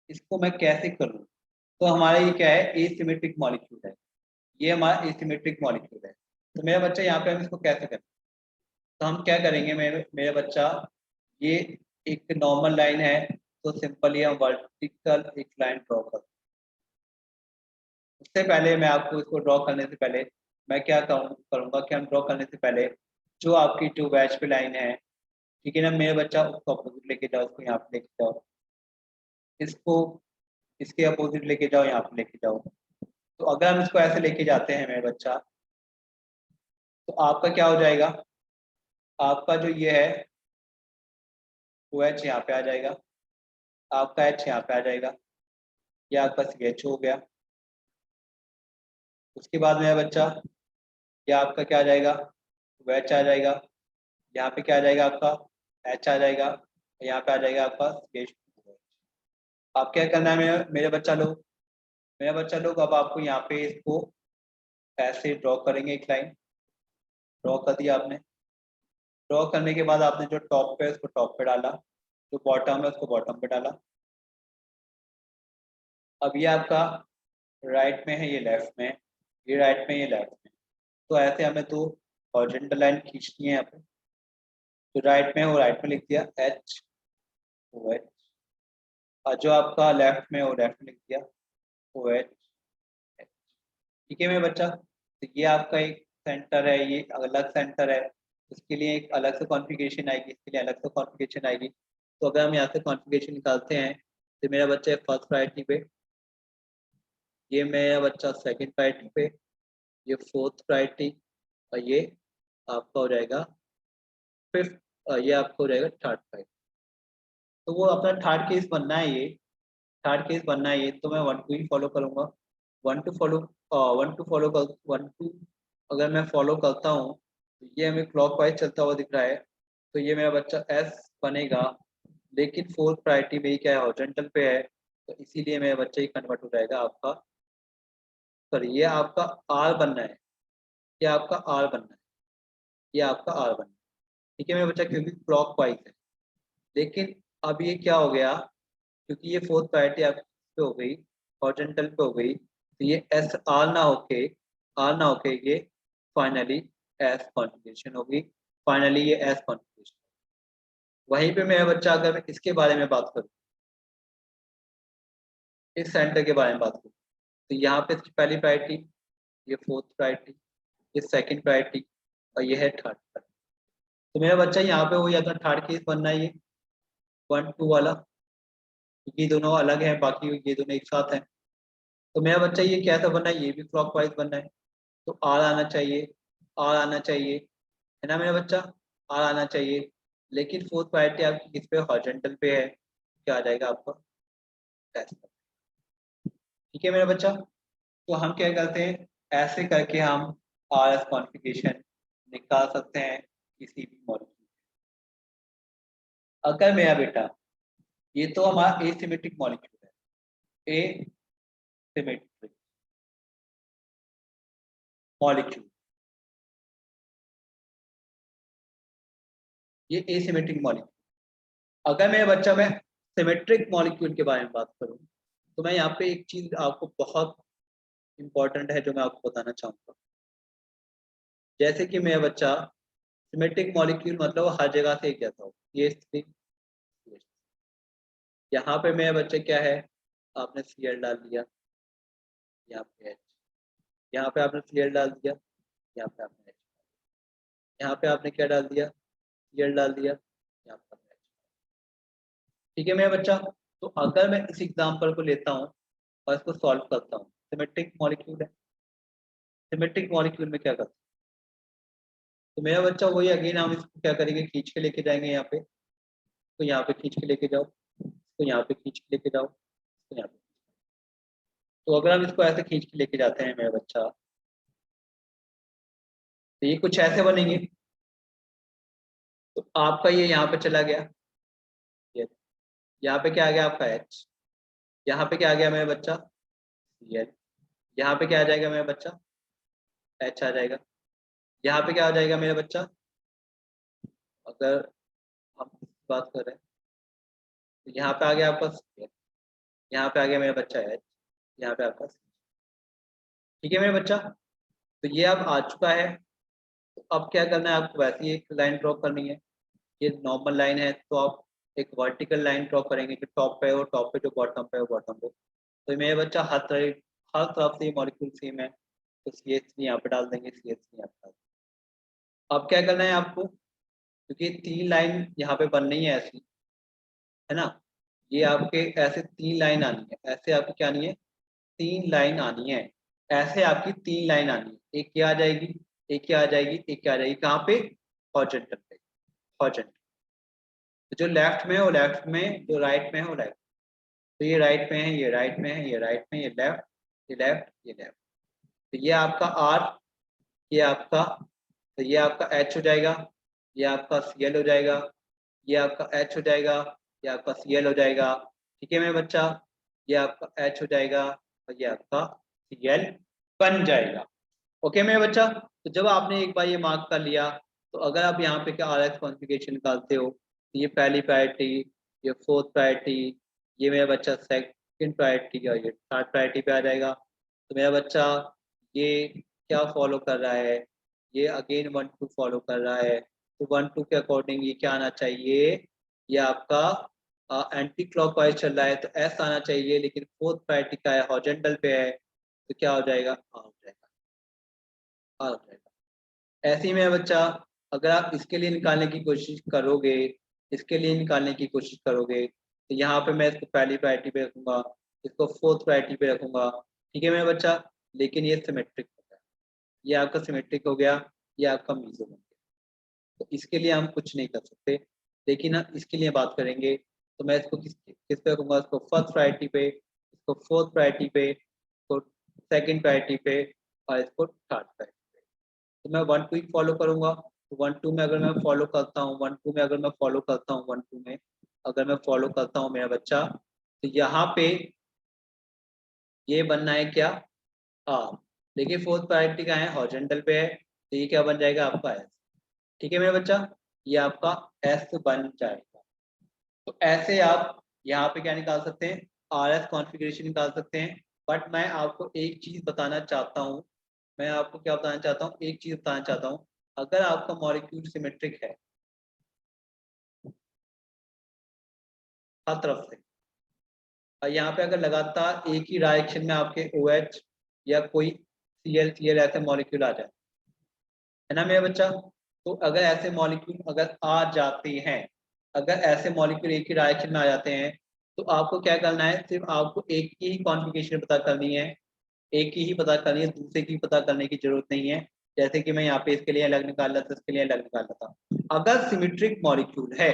इसको मैं कैसे करूँ, तो हमारा ये क्या है, एसिमेट्रिक मॉलिक्यूल है, ये हमारा एसिमेट्रिक मॉलिक्यूल है। तो मेरा बच्चा यहाँ पे हम इसको कैसे करें, तो हम क्या करेंगे मेरे बच्चा, ये एक नॉर्मल लाइन है तो सिंपली हम वर्टिकल एक लाइन ड्रॉ कर। उससे पहले मैं आपको इसको ड्रॉ करने से पहले मैं क्या करूँगा कि हम ड्रॉ करने से पहले जो आपकी जो बैच पे लाइन है, ठीक है ना मेरे बच्चा, उसको अपोजिट लेके जाओ, उसको यहाँ पे लेके जाओ, इसको इसके अपोजिट लेके जाओ, यहाँ पे लेके जाओ। तो अगर हम इसको ऐसे लेके जाते हैं मेरे बच्चा, तो आपका क्या हो जाएगा, आपका जो ये है वो एच यहाँ पे आ जाएगा, आपका एच यहाँ पे आ जाएगा, ये आपका CH हो गया। उसके बाद मेरा बच्चा ये आपका क्या आ जाएगा, वेच आ जाएगा, यहाँ पे क्या आ जाएगा आपका एच आ जाएगा, यहाँ पे आ जाएगा आपका CH2। आप क्या करना है मेरे बच्चा लोग, मेरा बच्चा लोग, अब आपको यहाँ पे इसको ऐसे ड्रॉ करेंगे, एक लाइन ड्रॉ कर दिया आपने। ड्रॉ करने के बाद आपने जो टॉप पे है उसको टॉप पे डाला, जो बॉटम है उसको बॉटम पे डाला। अब ये आपका राइट में है, ये लेफ्ट में है, ये राइट में, ये लेफ्ट में। तो ऐसे हमें दो हॉरिजॉन्टल लाइन खींचनी है यहाँ पे। जो राइट में है वो राइट में लिख दिया एच ओ एच, और जो आपका लेफ्ट में है वो लेफ्ट में लिख दिया ओ एच। ठीक है मेरे बच्चा, तो ये आपका एक सेंटर है, ये अलग सेंटर है, उसके लिए एक अलग से कॉन्फ़िगरेशन आएगी, इसके लिए अलग से कॉन्फ़िगरेशन आएगी। तो अगर हम यहाँ से कॉन्फ़िगरेशन निकालते हैं तो मेरा बच्चा है फर्स्ट प्रायोरिटी पे, ये मेरा बच्चा सेकंड प्रायोरिटी पे, ये फोर्थ प्रायोरिटी, और ये आपका हो जाएगा फिफ्थ, ये आपका हो जाएगा थर्ड प्रायोरिटी। तो वो अपना थर्ड केस बनना है, ये थर्ड केस बनना है ये, तो मैं 1 2 ही फॉलो करूंगा। 1 2 फॉलो 1 2 फॉलो कर 1 2 अगर मैं फॉलो करता हूँ तो ये हमें क्लॉकवाइज चलता हुआ दिख रहा है, तो ये मेरा बच्चा एस बनेगा, लेकिन फोर्थ प्रायोरिटी में ही क्या है, हॉरिजॉन्टल पे है, तो इसीलिए मेरा बच्चा ही कन्वर्ट हो जाएगा आपका, सॉरी ये आपका आर बनना है, ये आपका आर बनना है, ये आपका आर बनना है, ठीक है मेरा बच्चा, क्योंकि क्लॉकवाइज है। लेकिन अब ये क्या हो गया, क्योंकि ये फोर्थ प्रायोरिटी आप पे हो गई, हॉरिजॉन्टल पे हो गई, तो ये एस आर ना होके ये फाइनली एस कॉन्फ़िगरेशन होगी, फाइनली ये एस कॉन्फ़िगरेशन। वहीं पे मेरा बच्चा अगर मैं इसके बारे में बात करूँ, इस सेंटर के बारे में बात करूँ, तो यहाँ पे इसकी पहली प्रायोरिटी, ये फोर्थ प्रायोरिटी, ये सेकंड प्रायोरिटी, और ये है थर्ड प्रायोरिटी। तो मेरा बच्चा यहाँ पे हो जाता है थर्ड केस बनना है, ये 1 2 वाला, क्योंकि दोनों अलग हैं, बाकी ये दोनों एक साथ हैं। तो मेरा बच्चा ये कैसा बनना है, ये भी क्लॉकवाइज बनना है, तो आर आना चाहिए, आर आना चाहिए, है ना मेरा बच्चा, आर आना चाहिए। लेकिन फोर्थ प्रायोरिटी आपकी किस पे, हॉरिजॉन्टल पे है, क्या आ जाएगा आपका एस। ठीक है मेरा बच्चा, तो हम क्या करते हैं, ऐसे करके हम आर एस कॉन्फ़िगरेशन निकाल सकते हैं किसी भी मॉलिक्यूल। अगर मेरा बेटा, ये तो हमारा एसिमेट्रिक मॉलिक्यूल है, एसिमेट्रिक मॉलिक्यूल, ये एसिमेट्रिक मॉलिक्यूल। अगर मेरा बच्चा मैं सिमेट्रिक मॉलिक्यूल के बारे में बात करूं, तो मैं यहाँ पे एक चीज आपको बहुत इंपॉर्टेंट है जो मैं आपको बताना चाहूंगा। जैसे कि मेरा बच्चा सिमेट्रिक मॉलिक्यूल मतलब हर जगह से एक जैसा हो, ये यहाँ पे मेरा बच्चा क्या है, आपने Cl डाल दिया, यहाँ पे H, यहाँ पे आपने Cl डाल दिया, यहाँ पे आपने H, यहाँ पे आपने क्या डाल दिया, Cl डाल दिया, यहाँ पर H। ठीक है मेरा बच्चा, तो अगर मैं इस एग्जाम्पल को लेता हूँ और इसको सॉल्व करता हूँ, सिमेट्रिक मॉलिक्यूल है, सिमेट्रिक मॉलिक्यूल में क्या करते हैं, तो मेरा बच्चा वही अगेन हम इसको क्या करेंगे, खींच के लेके जाएंगे यहाँ पे, तो यहाँ पे खींच के लेके जाओ, तो यहाँ पे खींच के लेके जाओ, तो यहाँ पे। तो अगर हम इसको ऐसे खींच के लेके जाते हैं मेरा बच्चा, तो ये कुछ ऐसे बनेंगे, तो आपका ये यहाँ पे चला गया, ये यहाँ पे क्या आ गया आपका H, यहाँ पे क्या आ गया मेरा बच्चा Cl, यहाँ पे क्या आ जाएगा मेरा बच्चा H आ जाएगा, यहाँ पे क्या आ जाएगा मेरा बच्चा, अगर हम बात कर रहे हैं तो यहाँ पे आ गया आपका Cl, यहाँ पे आ गया मेरा बच्चा H, यहाँ पे आपका C। ठीक है मेरा बच्चा, तो ये अब आ चुका है, तो अब क्या करना है आपको, वैसे ही एक लाइन ड्रॉ करनी है, ये नॉर्मल लाइन है, तो आप एक वर्टिकल लाइन ड्रॉ करेंगे, जो टॉप पे हो टॉप पे, जो बॉटम पे हो बॉटम पे। तो मेरा बच्चा हर तरफ से ये मॉलिक्यूल सेम है, तो CH3 यहाँ पे डाल देंगे, CH3 यहाँ पे डाल देंगे। अब क्या करना है आपको, क्योंकि 3 लाइन यहाँ पे बननी है ऐसी, है ना, ये आपके ऐसे 3 लाइन आनी है, ऐसे आपकी क्या आनी है, 3 लाइन आनी है, ऐसे आपकी 3 लाइन आनी है, एक क्या आ जाएगी, एक क्या आ जाएगी, एक क्या आ जाएगी, कहाँ पे, हॉरिजॉन्टल पे, हॉरिजॉन्टल। तो जो लेफ्ट में है वो लेफ्ट में, जो राइट में है वो राइट, तो ये राइट में है, ये राइट में है, ये राइट में, ये लेफ्ट, ये लेफ्ट, ये लेफ्ट। तो ये आपका आर, ये आपका, तो ये आपका एच हो जाएगा, ये आपका Cl हो जाएगा, ये आपका एच हो जाएगा, ये आपका Cl हो जाएगा। ठीक है मेरे बच्चा, ये आपका एच हो जाएगा और ये आपका Cl बन जाएगा। ओके मेरे बच्चा, तो जब आपने एक बार ये मार्क कर लिया, तो अगर आप यहाँ पे क्या आर एस कॉन्फ़िगरेशन निकालते हो, तो ये पहली प्रायोरिटी, ये फोर्थ प्रायोरिटी, ये मेरा बच्चा सेकंड प्रायोरिटी और ये थर्ड प्रायोरिटी पे आ जाएगा। तो मेरा बच्चा ये क्या फॉलो कर रहा है, ये अगेन 1 2 फॉलो कर रहा है, तो 1 2 के अकॉर्डिंग ये क्या आना चाहिए, ये आपका एंटी क्लॉकवाइज चल रहा है, तो एस आना चाहिए, लेकिन फोर्थ प्रायोरिटी का है, हॉरिजॉन्टल पे है, तो क्या हो जाएगा, आ हो जाएगा, आ हो जाएगा। ऐसे ही मेरा बच्चा अगर आप इसके लिए निकालने की कोशिश करोगे, इसके लिए निकालने की कोशिश करोगे, तो यहाँ पे मैं इसको पहली प्रायोरिटी पे रखूंगा, इसको फोर्थ प्रायोरिटी पे रखूंगा, ठीक है मेरा बच्चा। लेकिन ये सिमेट्रिक हो गया, ये आपका सिमेट्रिक हो गया, ये आपका मीजो बन गया। तो इसके लिए हम कुछ नहीं कर सकते, लेकिन हम इसके लिए बात करेंगे। तो मैं इसको किस पे रखूंगा, इसको फर्स्ट प्रायोरिटी पे, इसको फोर्थ प्रायोरिटी पे, इसको सेकंड प्रायोरिटी पे, और इसको थर्ड प्रायोरिटी। तो मैं 1 2 ही फॉलो करूंगा। तो 1 2 में अगर मैं फॉलो करता हूँ, 1 2 में अगर मैं फॉलो करता हूँ, 1 2 में अगर मैं फॉलो करता हूँ मेरा बच्चा, तो यहाँ पे ये बनना है क्या, आर। देखिए फोर्थ प्रायोरिटी का है, हॉरिजॉन्टल पे है, तो ये क्या बन जाएगा आपका एस। ठीक है मेरा बच्चा, ये आपका एस बन जाएगा। तो ऐसे आप यहाँ पे क्या निकाल सकते हैं, आर एस कॉन्फ़िगरेशन निकाल सकते हैं। बट मैं आपको एक चीज बताना चाहता हूँ, मैं आपको क्या बताना चाहता हूँ, एक चीज बताना चाहता हूँ। अगर आपका मॉलिक्यूल सिमेट्रिक है हर तरफ से, और यहाँ पे अगर लगातार एक ही डायरेक्शन में आपके OH या कोई Cl ऐसे मॉलिक्यूल आ जाए, है ना मेरा बच्चा। तो अगर ऐसे मॉलिक्यूल अगर आ जाते हैं, अगर ऐसे मॉलिक्यूल एक ही डायरेक्शन में आ जाते हैं, तो आपको क्या करना है, सिर्फ आपको एक की ही कॉन्फ़िगरेशन पता करनी है, एक की ही पता करनी है, दूसरे की पता करने की जरूरत नहीं है। जैसे कि मैं यहाँ पे इसके लिए अलग निकाल रहा था, इसके लिए अलग निकाल रहा था। अगर सिमेट्रिक मॉलिक्यूल है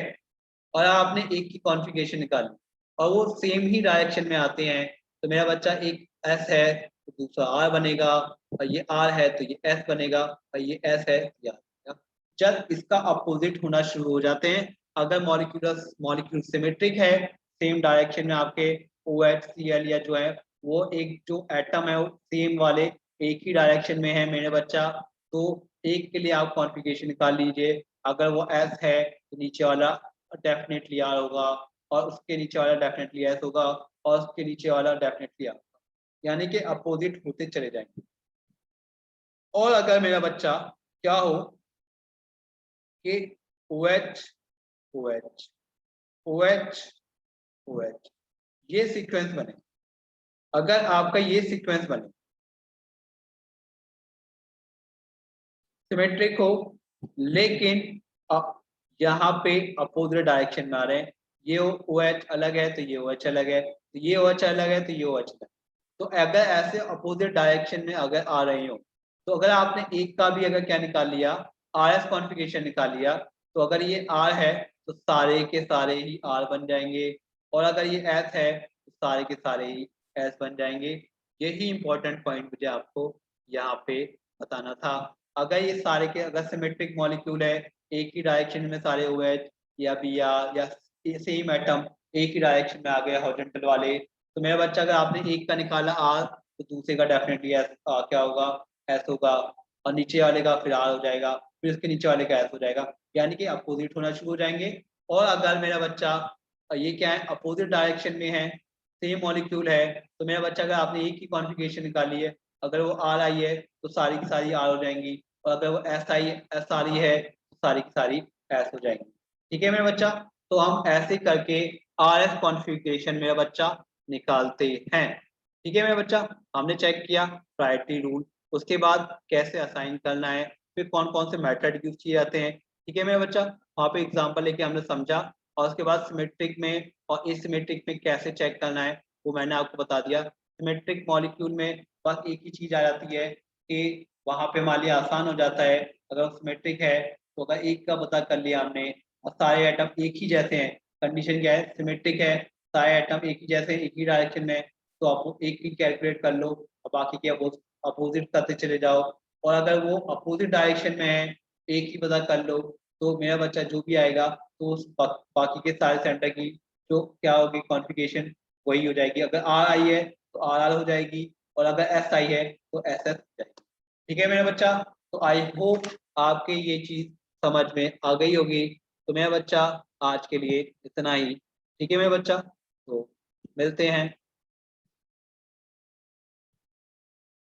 और आपने एक की कॉन्फ़िगरेशन निकाली और वो सेम ही डायरेक्शन में आते हैं, तो मेरा बच्चा एक एस है तो दूसरा आर बनेगा, और ये आर है तो ये एस बनेगा, और ये एस है तो ये आर बनेगा। जब इसका अपोजिट होना शुरू हो जाते हैं, अगर मॉलिक्यूल सिमेट्रिक है, सेम डायरेक्शन में आपके OH Cl या जो है वो एक जो एटम है वो सेम वाले एक ही डायरेक्शन में है मेरे बच्चा, तो एक के लिए आप कॉन्फ़िगरेशन निकाल लीजिए। अगर वो एस है तो नीचे वाला डेफिनेटली आर होगा, और उसके नीचे वाला डेफिनेटली एस होगा, और उसके नीचे वाला डेफिनेटली आर होगा, यानी कि अपोजिट होते चले जाएंगे। और अगर मेरा बच्चा क्या हो कि OH OH OH OH ये सीक्वेंस बने, अगर आपका ये सीक्वेंस बने सिमेट्रिक हो, लेकिन यहाँ पे अपोजिट डायरेक्शन में आ रहे हैं, ये OH अलग है तो ये OH अलग है, तो ये OH अलग है तो ये OH अलग है। तो अगर ऐसे अपोजिट डायरेक्शन में अगर आ रही हो, तो अगर आपने एक का भी अगर क्या निकाल लिया, RS कॉन्फ़िगरेशन निकाल लिया, तो अगर ये R है तो सारे के सारे ही R बन जाएंगे, और अगर ये S है तो सारे के सारे ही S बन जाएंगे। यही इंपॉर्टेंट पॉइंट मुझे आपको यहाँ पे बताना था। अगर ये सारे के अगर सिमेट्रिक मॉलिक्यूल है, एक ही डायरेक्शन में सारे OH या Br या सेम एटम एक ही डायरेक्शन में आ गए हॉरिजॉन्टल वाले, तो मेरा बच्चा अगर आपने एक का निकाला आर, तो दूसरे का डेफिनेटली एस क्या होगा, एस होगा, और नीचे वाले का फिर आर हो जाएगा, फिर उसके नीचे वाले का एस हो जाएगा, यानी कि अपोजिट होना शुरू हो जाएंगे। और अगर मेरा बच्चा ये क्या है, अपोजिट डायरेक्शन में है, सेम मॉलिक्यूल है, तो मेरा बच्चा अगर आपने एक की कॉन्फ़िगरेशन निकाली है, अगर वो आर आई है तो सारी की सारी आर हो जाएंगी, और अगर वो एस आ रही है तो सारी की सारी एस हो जाएंगी। ठीक है मेरा बच्चा, तो हम ऐसे करके RS कॉन्फ़िगरेशन मेरा बच्चा निकालते हैं। ठीक है मेरा बच्चा, हमने चेक किया प्रायोरिटी रूल, उसके बाद कैसे असाइन करना है, फिर कौन कौन से मेथड यूज किए जाते हैं। ठीक है मेरा बच्चा, वहाँ पे एग्जांपल लेके हमने समझा, और उसके बाद सिमेट्रिक में और एसिमेट्रिक में कैसे चेक करना है वो मैंने आपको बता दिया। सिमेट्रिक मॉलिक्यूल में बस एक ही चीज आ जाती है कि वहाँ पे मान लिया आसान हो जाता है, अगर सिमेट्रिक है तो अगर एक का पता कर लिया हमने और सारे आइटम एक ही जैसे हैं, कंडीशन क्या है, सिमेट्रिक है, सारे आइटम एक ही जैसे एक ही डायरेक्शन में, तो आप एक ही कैलकुलेट कर लो और बाकी के अपोजिट करते चले जाओ। और अगर वो अपोजिट डायरेक्शन में है, एक ही पता कर लो, तो मेरा बच्चा जो भी आएगा तो उस बाकी के सारे सेंटर की जो क्या होगी कॉन्फ़िगरेशन वही हो जाएगी। अगर आर आई है तो आर आर हो जाएगी, और अगर एस आई है तो एस एस हो जाएगी। ठीक है मेरा बच्चा, तो आई होप आपके ये चीज समझ में आ गई होगी। तो मेरा बच्चा आज के लिए इतना ही। ठीक है मेरा बच्चा, तो मिलते हैं